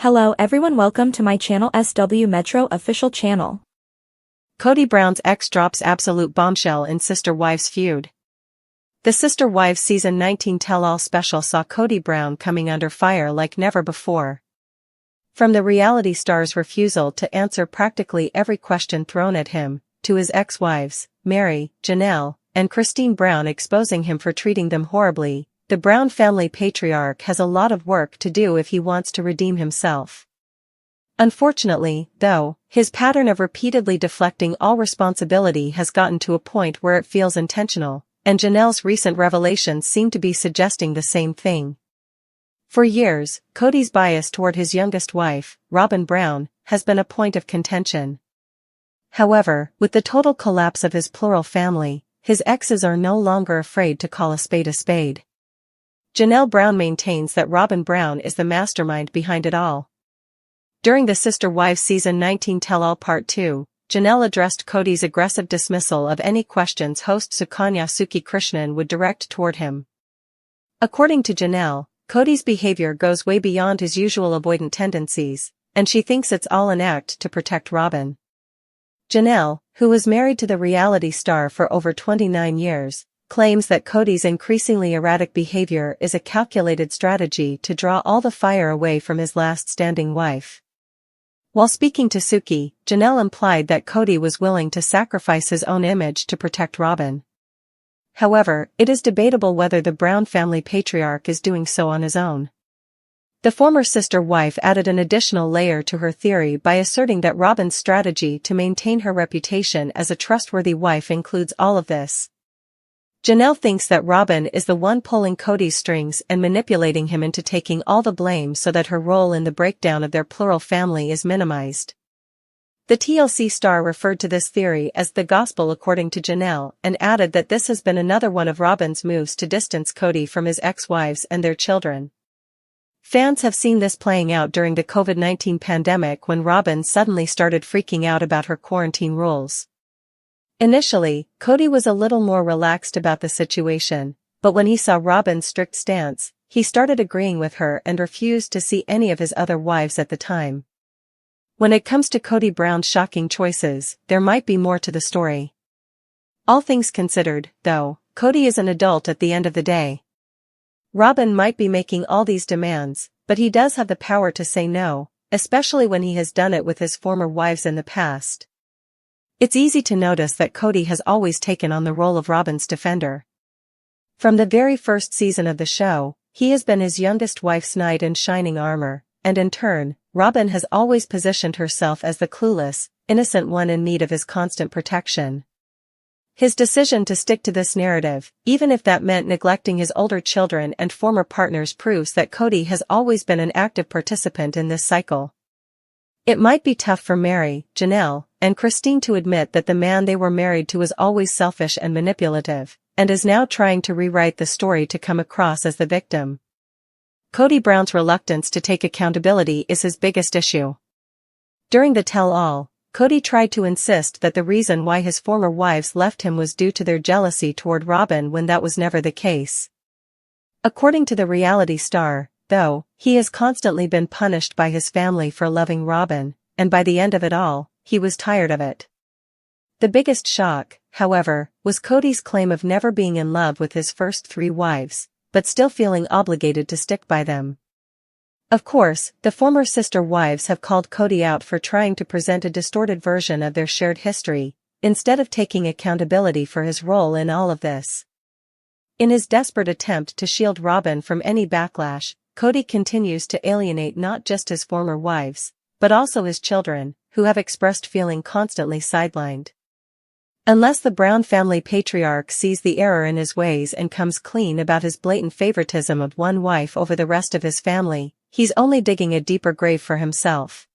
Hello everyone, welcome to my channel SW Metro official channel. Kody Brown's ex drops absolute bombshell in sister-wives feud. The Sister Wives Season 19 tell-all special saw Kody Brown coming under fire like never before. From the reality star's refusal to answer practically every question thrown at him, to his ex-wives, Mary, Janelle, and Christine Brown exposing him for treating them horribly, the Brown family patriarch has a lot of work to do if he wants to redeem himself. Unfortunately, though, his pattern of repeatedly deflecting all responsibility has gotten to a point where it feels intentional, and Janelle's recent revelations seem to be suggesting the same thing. For years, Kody's bias toward his youngest wife, Robyn Brown, has been a point of contention. However, with the total collapse of his plural family, his exes are no longer afraid to call a spade a spade. Janelle Brown maintains that Robyn Brown is the mastermind behind it all. During the Sister Wives Season 19 Tell-All Part 2, Janelle addressed Kody's aggressive dismissal of any questions host Sukanya Suki Krishnan would direct toward him. According to Janelle, Kody's behavior goes way beyond his usual avoidant tendencies, and she thinks it's all an act to protect Robyn. Janelle, who was married to the reality star for over 29 years, claims that Kody's increasingly erratic behavior is a calculated strategy to draw all the fire away from his last standing wife. While speaking to Suki, Janelle implied that Kody was willing to sacrifice his own image to protect Robyn. However, it is debatable whether the Brown family patriarch is doing so on his own. The former sister wife added an additional layer to her theory by asserting that Robyn's strategy to maintain her reputation as a trustworthy wife includes all of this. Janelle thinks that Robyn is the one pulling Kody's strings and manipulating him into taking all the blame so that her role in the breakdown of their plural family is minimized. The TLC star referred to this theory as the gospel according to Janelle and added that this has been another one of Robyn's moves to distance Kody from his ex-wives and their children. Fans have seen this playing out during the COVID-19 pandemic when Robyn suddenly started freaking out about her quarantine rules. Initially, Kody was a little more relaxed about the situation, but when he saw Robyn's strict stance, he started agreeing with her and refused to see any of his other wives at the time. When it comes to Kody Brown's shocking choices, there might be more to the story. All things considered, though, Kody is an adult at the end of the day. Robyn might be making all these demands, but he does have the power to say no, especially when he has done it with his former wives in the past. It's easy to notice that Kody has always taken on the role of Robyn's defender. From the very first season of the show, he has been his youngest wife's knight in shining armor, and in turn, Robyn has always positioned herself as the clueless, innocent one in need of his constant protection. His decision to stick to this narrative, even if that meant neglecting his older children and former partners, proves that Kody has always been an active participant in this cycle. It might be tough for Mary, Janelle, and Christine to admit that the man they were married to was always selfish and manipulative, and is now trying to rewrite the story to come across as the victim. Kody Brown's reluctance to take accountability is his biggest issue. During the tell-all, Kody tried to insist that the reason why his former wives left him was due to their jealousy toward Robyn when that was never the case. According to the reality star, though, he has constantly been punished by his family for loving Robyn, and by the end of it all, he was tired of it. The biggest shock, however, was Kody's claim of never being in love with his first 3 wives, but still feeling obligated to stick by them. Of course, the former sister wives have called Kody out for trying to present a distorted version of their shared history, instead of taking accountability for his role in all of this. In his desperate attempt to shield Robyn from any backlash, Kody continues to alienate not just his former wives, but also his children, who have expressed feeling constantly sidelined. Unless the Brown family patriarch sees the error in his ways and comes clean about his blatant favoritism of one wife over the rest of his family, he's only digging a deeper grave for himself.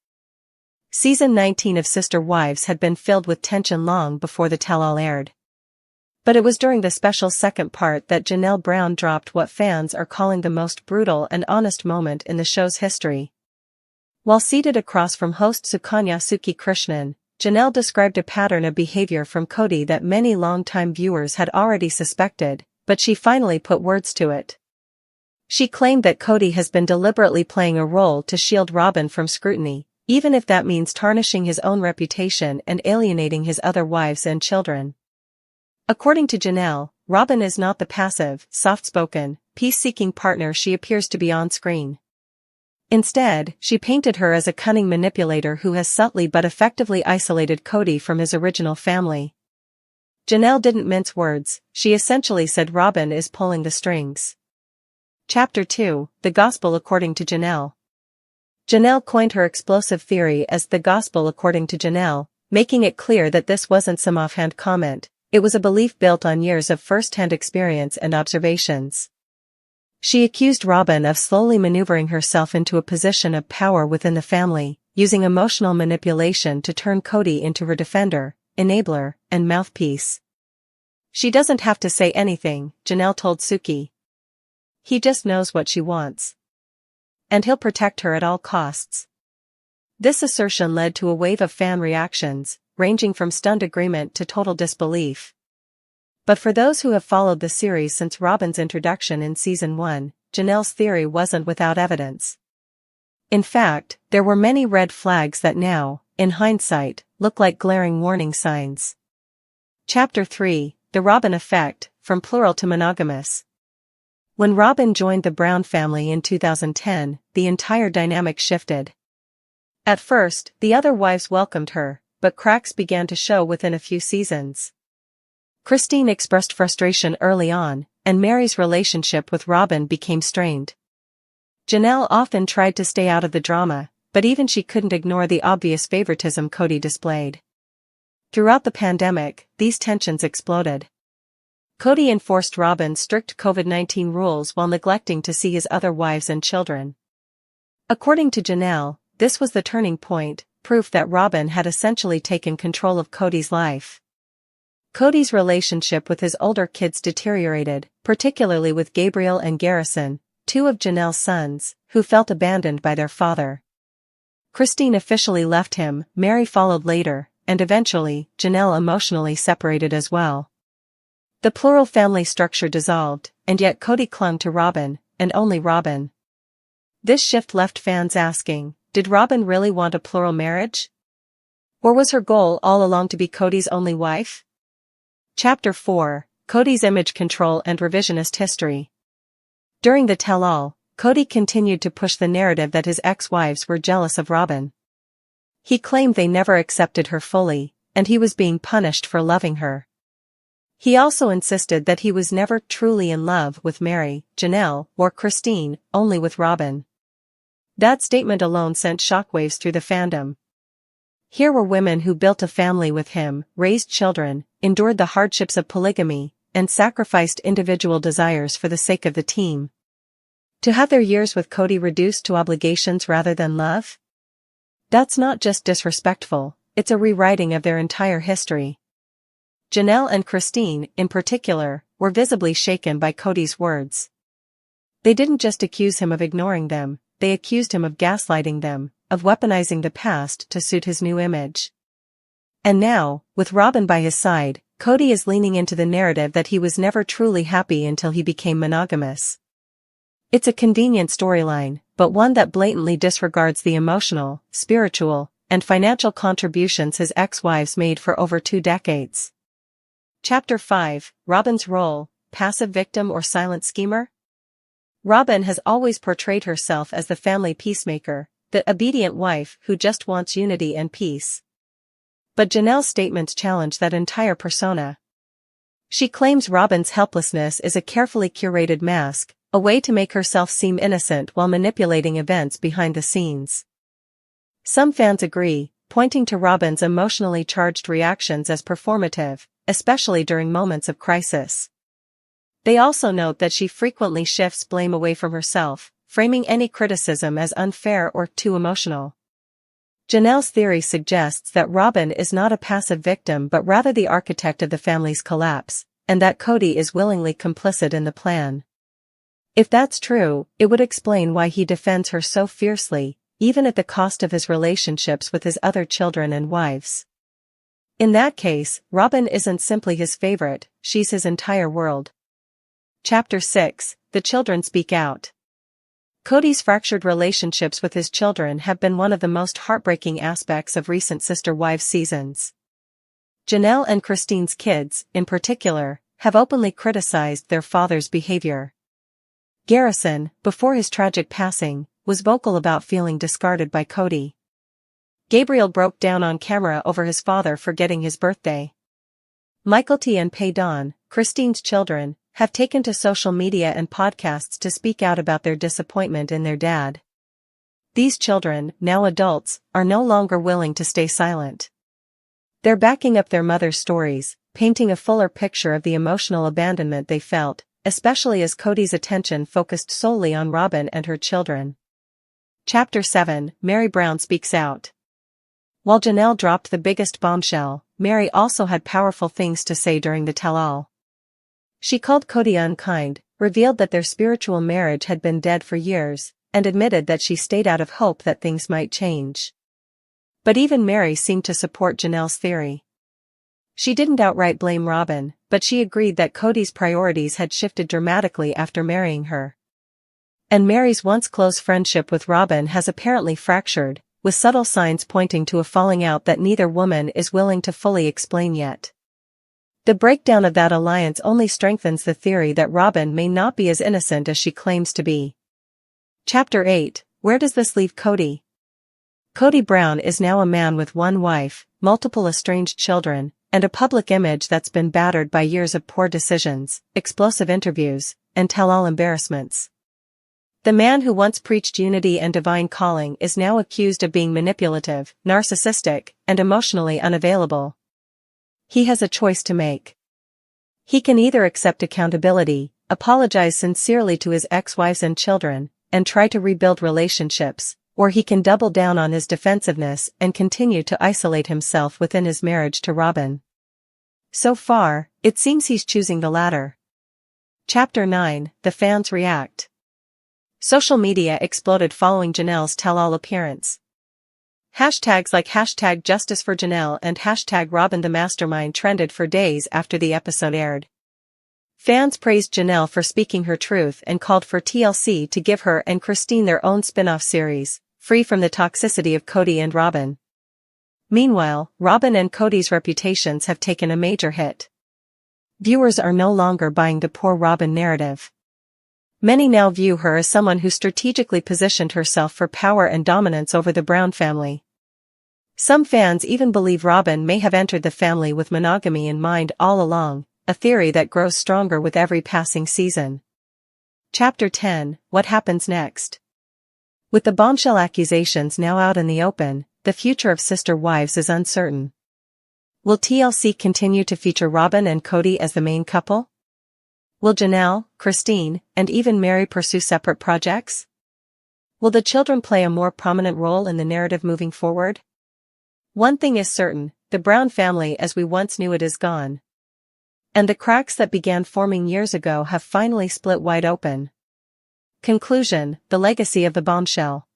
Season 19 of Sister Wives had been filled with tension long before the tell-all aired. But it was during the special second part that Janelle Brown dropped what fans are calling the most brutal and honest moment in the show's history. While seated across from host Sukanya Suki Krishnan, Janelle described a pattern of behavior from Kody that many longtime viewers had already suspected, but she finally put words to it. She claimed that Kody has been deliberately playing a role to shield Robyn from scrutiny, even if that means tarnishing his own reputation and alienating his other wives and children. According to Janelle, Robyn is not the passive, soft-spoken, peace-seeking partner she appears to be on screen. Instead, she painted her as a cunning manipulator who has subtly but effectively isolated Kody from his original family. Janelle didn't mince words, she essentially said Robyn is pulling the strings. Chapter 2, The Gospel According to Janelle. Janelle coined her explosive theory as the Gospel According to Janelle, making it clear that this wasn't some offhand comment, it was a belief built on years of first-hand experience and observations. She accused Robyn of slowly maneuvering herself into a position of power within the family, using emotional manipulation to turn Kody into her defender, enabler, and mouthpiece. She doesn't have to say anything, Janelle told Suki. He just knows what she wants. And he'll protect her at all costs. This assertion led to a wave of fan reactions, ranging from stunned agreement to total disbelief. But for those who have followed the series since Robyn's introduction in Season 1, Janelle's theory wasn't without evidence. In fact, there were many red flags that now, in hindsight, look like glaring warning signs. Chapter 3, The Robyn Effect, From Plural to Monogamous. When Robyn joined the Brown family in 2010, the entire dynamic shifted. At first, the other wives welcomed her, but cracks began to show within a few seasons. Christine expressed frustration early on, and Mary's relationship with Robyn became strained. Janelle often tried to stay out of the drama, but even she couldn't ignore the obvious favoritism Kody displayed. Throughout the pandemic, these tensions exploded. Kody enforced Robyn's strict COVID-19 rules while neglecting to see his other wives and children. According to Janelle, this was the turning point, proof that Robyn had essentially taken control of Kody's life. Kody's relationship with his older kids deteriorated, particularly with Gabriel and Garrison, two of Janelle's sons, who felt abandoned by their father. Christine officially left him, Mary followed later, and eventually, Janelle emotionally separated as well. The plural family structure dissolved, and yet Kody clung to Robyn, and only Robyn. This shift left fans asking, did Robyn really want a plural marriage? Or was her goal all along to be Kody's only wife? Chapter 4, Kody's Image Control and Revisionist History. During the tell-all, Kody continued to push the narrative that his ex-wives were jealous of Robyn. He claimed they never accepted her fully, and he was being punished for loving her. He also insisted that he was never truly in love with Mary, Janelle, or Christine, only with Robyn. That statement alone sent shockwaves through the fandom. Here were women who built a family with him, raised children, endured the hardships of polygamy, and sacrificed individual desires for the sake of the team. To have their years with Kody reduced to obligations rather than love? That's not just disrespectful, it's a rewriting of their entire history. Janelle and Christine, in particular, were visibly shaken by Kody's words. They didn't just accuse him of ignoring them, they accused him of gaslighting them, of weaponizing the past to suit his new image. And now, with Robyn by his side, Kody is leaning into the narrative that he was never truly happy until he became monogamous. It's a convenient storyline, but one that blatantly disregards the emotional, spiritual, and financial contributions his ex-wives made for over 2 decades. Chapter 5, Robyn's Role, Passive Victim or Silent Schemer? Robyn has always portrayed herself as the family peacemaker, the obedient wife who just wants unity and peace. But Janelle's statements challenge that entire persona. She claims Robyn's helplessness is a carefully curated mask, a way to make herself seem innocent while manipulating events behind the scenes. Some fans agree, pointing to Robyn's emotionally charged reactions as performative, especially during moments of crisis. They also note that she frequently shifts blame away from herself, framing any criticism as unfair or too emotional. Janelle's theory suggests that Robyn is not a passive victim but rather the architect of the family's collapse, and that Kody is willingly complicit in the plan. If that's true, it would explain why he defends her so fiercely, even at the cost of his relationships with his other children and wives. In that case, Robyn isn't simply his favorite, she's his entire world. Chapter 6, The Children Speak Out. Kody's fractured relationships with his children have been one of the most heartbreaking aspects of recent Sister Wives seasons. Janelle and Christine's kids, in particular, have openly criticized their father's behavior. Garrison, before his tragic passing, was vocal about feeling discarded by Kody. Gabriel broke down on camera over his father forgetting his birthday. Michael T. and Pay Dawn, Christine's children, have taken to social media and podcasts to speak out about their disappointment in their dad. These children, now adults, are no longer willing to stay silent. They're backing up their mother's stories, painting a fuller picture of the emotional abandonment they felt, especially as Kody's attention focused solely on Robyn and her children. Chapter 7, Meri Brown Speaks Out. While Janelle dropped the biggest bombshell, Meri also had powerful things to say during the tell-all. She called Kody unkind, revealed that their spiritual marriage had been dead for years, and admitted that she stayed out of hope that things might change. But even Meri seemed to support Janelle's theory. She didn't outright blame Robyn, but she agreed that Kody's priorities had shifted dramatically after marrying her. And Meri's once close friendship with Robyn has apparently fractured, with subtle signs pointing to a falling out that neither woman is willing to fully explain yet. The breakdown of that alliance only strengthens the theory that Robyn may not be as innocent as she claims to be. Chapter 8, Where does this leave Kody? Kody Brown is now a man with one wife, multiple estranged children, and a public image that's been battered by years of poor decisions, explosive interviews, and tell-all embarrassments. The man who once preached unity and divine calling is now accused of being manipulative, narcissistic, and emotionally unavailable. He has a choice to make. He can either accept accountability, apologize sincerely to his ex-wives and children, and try to rebuild relationships, or he can double down on his defensiveness and continue to isolate himself within his marriage to Robyn. So far, it seems he's choosing the latter. Chapter 9, The Fans React. Social media exploded following Janelle's tell-all appearance. Hashtags like #JusticeForJanelle and #RobynTheMastermind trended for days after the episode aired. Fans praised Janelle for speaking her truth and called for TLC to give her and Christine their own spin-off series, free from the toxicity of Kody and Robyn. Meanwhile, Robyn and Kody's reputations have taken a major hit. Viewers are no longer buying the poor Robyn narrative. Many now view her as someone who strategically positioned herself for power and dominance over the Brown family. Some fans even believe Robyn may have entered the family with monogamy in mind all along, a theory that grows stronger with every passing season. Chapter 10, What Happens Next? With the bombshell accusations now out in the open, the future of Sister Wives is uncertain. Will TLC continue to feature Robyn and Kody as the main couple? Will Janelle, Christine, and even Meri pursue separate projects? Will the children play a more prominent role in the narrative moving forward? One thing is certain, the Brown family as we once knew it is gone. And the cracks that began forming years ago have finally split wide open. Conclusion, the legacy of the bombshell.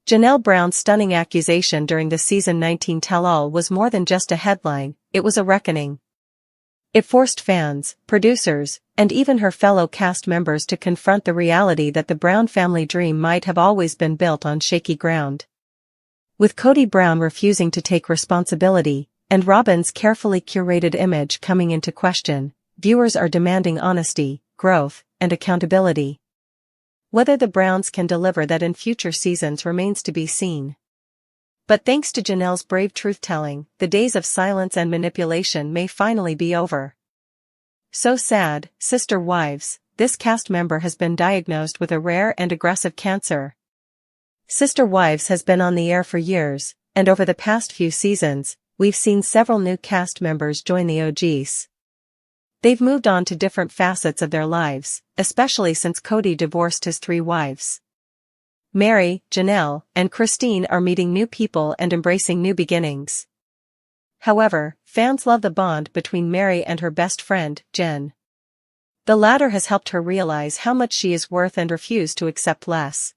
Janelle Brown's stunning accusation during the season 19 tell-all was more than just a headline, it was a reckoning. It forced fans, producers, and even her fellow cast members to confront the reality that the Brown family dream might have always been built on shaky ground. With Kody Brown refusing to take responsibility, and Robyn's carefully curated image coming into question, viewers are demanding honesty, growth, and accountability. Whether the Browns can deliver that in future seasons remains to be seen. But thanks to Janelle's brave truth-telling, the days of silence and manipulation may finally be over. So sad, Sister Wives, this cast member has been diagnosed with a rare and aggressive cancer. Sister Wives has been on the air for years, and over the past few seasons, we've seen several new cast members join the OGs. They've moved on to different facets of their lives, especially since Kody divorced his 3 wives. Meri, Janelle, and Christine are meeting new people and embracing new beginnings. However, fans love the bond between Meri and her best friend, Jen. The latter has helped her realize how much she is worth and refuse to accept less.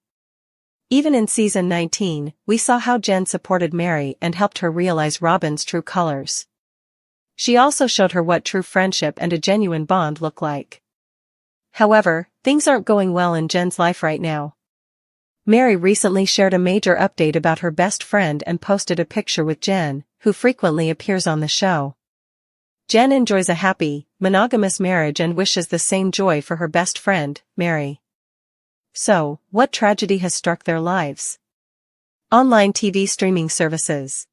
Even in season 19, we saw how Jen supported Meri and helped her realize Robyn's true colors. She also showed her what true friendship and a genuine bond look like. However, things aren't going well in Jen's life right now. Mary recently shared a major update about her best friend and posted a picture with Jen, who frequently appears on the show. Jen enjoys a happy, monogamous marriage and wishes the same joy for her best friend, Mary. So, what tragedy has struck their lives? Online TV streaming services.